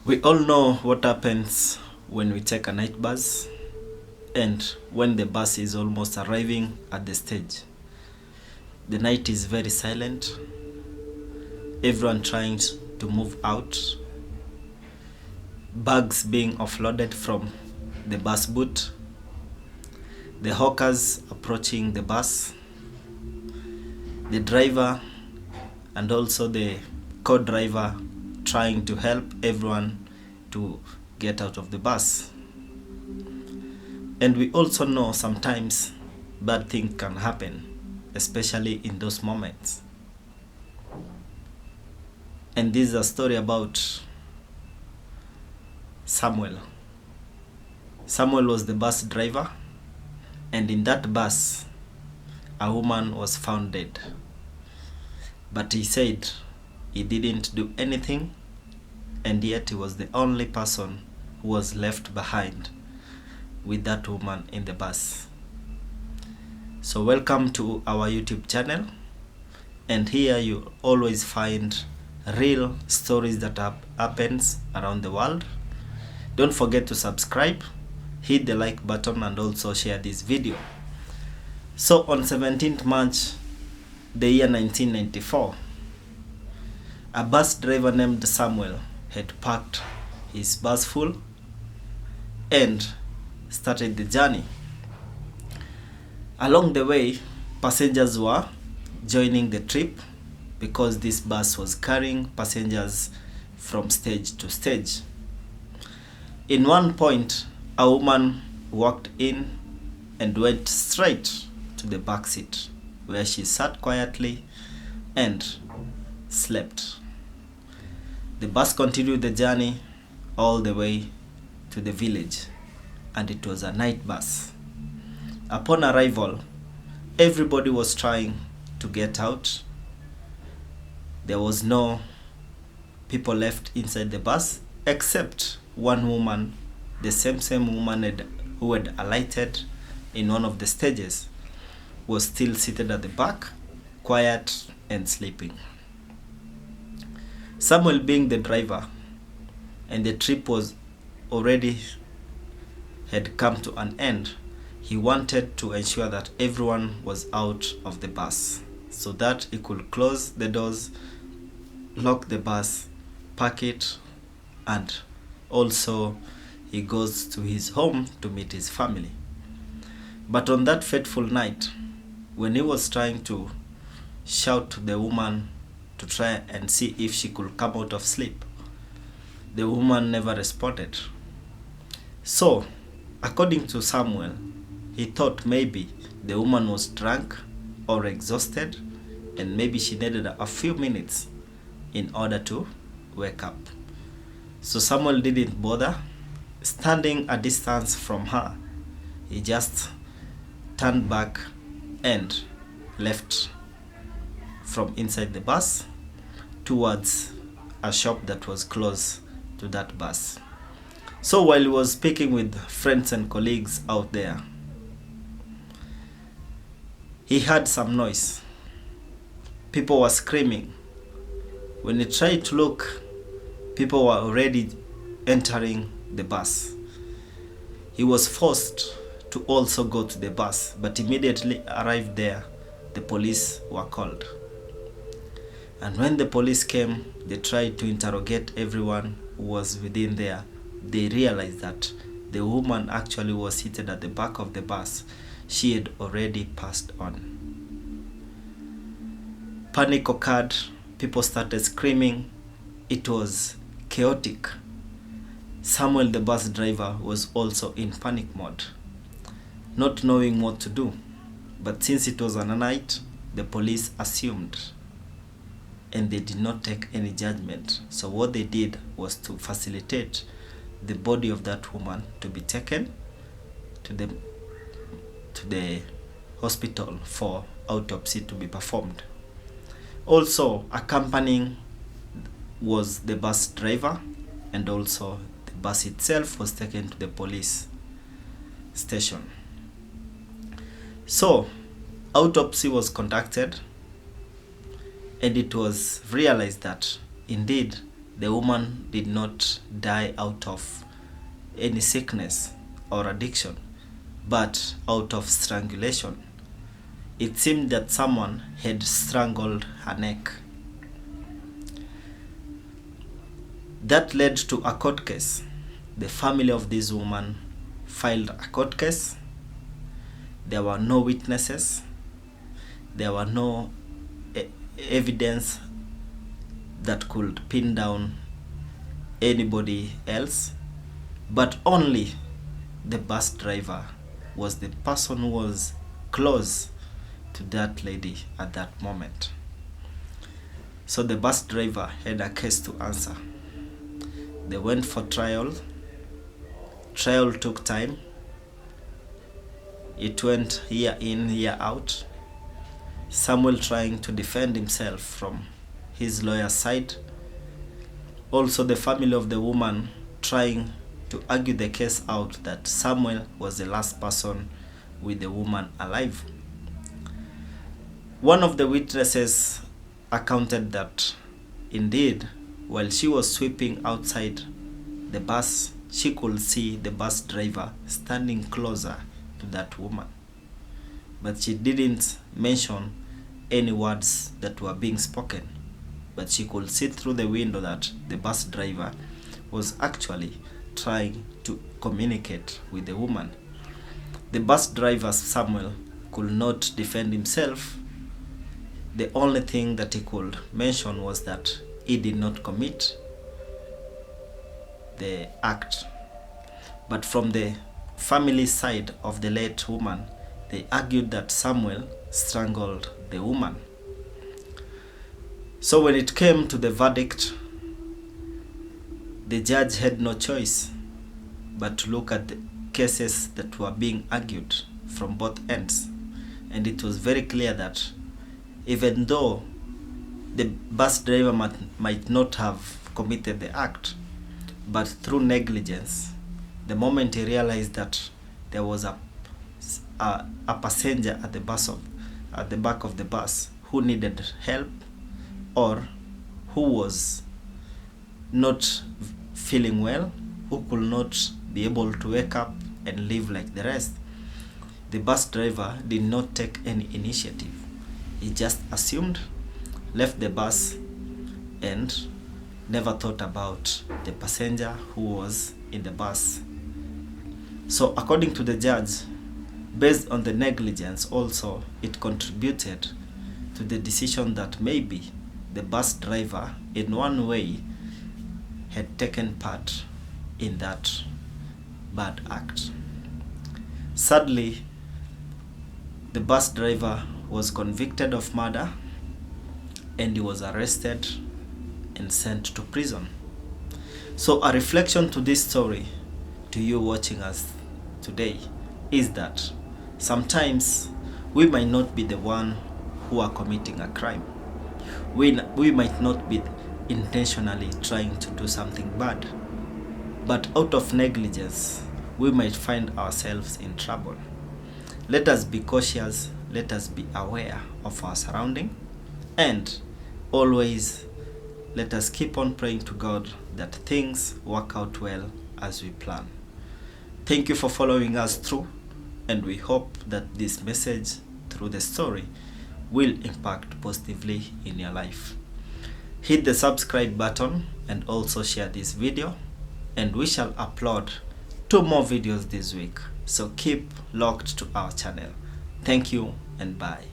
We all know what happens when we take a night bus and when the bus is almost arriving at the stage. The night is very silent, everyone trying to move out, bags being offloaded from the bus boot, the hawkers approaching the bus, the driver and also the co-driver trying to help everyone to get out of the bus. And we also know sometimes bad things can happen, especially in those moments. And this is a story about Samuel. Samuel was the bus driver, and in that bus, a woman was found dead. But he said he didn't do anything, and yet he was the only person who was left behind with that woman in the bus. So welcome to our YouTube channel, and here you always find real stories that happens around the world. Don't forget to subscribe, hit the like button, and also share this video. So on 17th March, the year 1994, a bus driver named Samuel had packed his bus full and started the journey. Along the way, passengers were joining the trip because this bus was carrying passengers from stage to stage. In one point, a woman walked in and went straight to the back seat, where she sat quietly and slept. The bus continued the journey all the way to the village, and it was a night bus. Upon arrival, everybody was trying to get out. There was no people left inside the bus except one woman, the same woman who had alighted in one of the stages, was still seated at the back, quiet and sleeping. Samuel, being the driver, and the trip was already had come to an end, he wanted to ensure that everyone was out of the bus so that he could close the doors, lock the bus, park it, and also he goes to his home to meet his family. But on that fateful night, when he was trying to shout to the woman to try and see if she could come out of sleep, the woman never responded. So, according to Samuel, he thought maybe the woman was drunk or exhausted, and maybe she needed a few minutes in order to wake up. So Samuel didn't bother. Standing a distance from her, he just turned back and left from inside the bus towards a shop that was close to that bus. So while he was speaking with friends and colleagues out there, he heard some noise. People were screaming. When he tried to look, people were already entering the bus. He was forced to also go to the bus, but immediately arrived there, the police were called. And when the police came, they tried to interrogate everyone who was within there. They realized that the woman actually was seated at the back of the bus. She had already passed on. Panic occurred. People started screaming. It was chaotic. Samuel, the bus driver, was also in panic mode, not knowing what to do. But since it was a night, the police assumed, and they did not take any judgment. So what they did was to facilitate the body of that woman to be taken to the hospital for autopsy to be performed. Also accompanying was the bus driver, and also the bus itself was taken to the police station. So autopsy was conducted, and it was realized that indeed the woman did not die out of any sickness or addiction, but out of strangulation. It seemed that someone had strangled her neck. That led to a court case. The family of this woman filed a court case. There were no witnesses. There were no evidence that could pin down anybody else, but only the bus driver was the person who was close to that lady at that moment. So the bus driver had a case to answer. They went for trial. Trial took time. It went year in, year out. Samuel trying to defend himself from his lawyer's side. Also the family of the woman trying to argue the case out that Samuel was the last person with the woman alive. One of the witnesses accounted that indeed, while she was sweeping outside the bus, she could see the bus driver standing closer to that woman. But she didn't mention any words that were being spoken. But she could see through the window that the bus driver was actually trying to communicate with the woman. The bus driver, Samuel, could not defend himself. The only thing that he could mention was that he did not commit the act. But from the family side of the late woman, they argued that Samuel strangled the woman. So when it came to the verdict, the judge had no choice but to look at the cases that were being argued from both ends. And it was very clear that even though the bus driver might not have committed the act, but through negligence, the moment he realized that there was a passenger at the back of the bus who needed help or who was not feeling well, who could not be able to wake up and live like the rest, the bus driver did not take any initiative. He just assumed, left the bus, and never thought about the passenger who was in the bus. So according to the judge, based on the negligence also, it contributed to the decision that maybe the bus driver in one way had taken part in that bad act. Sadly, the bus driver was convicted of murder and he was arrested and sent to prison. So a reflection to this story, to you watching us today, is that sometimes we might not be the one who are committing a crime. We might not be intentionally trying to do something bad, but out of negligence, we might find ourselves in trouble. Let us be cautious, let us be aware of our surrounding, and always let us keep on praying to God that things work out well as we plan. Thank you for following us through, and we hope that this message through the story will impact positively in your life. Hit the subscribe button and also share this video, and we shall upload 2 more videos this week. So keep locked to our channel. Thank you and bye.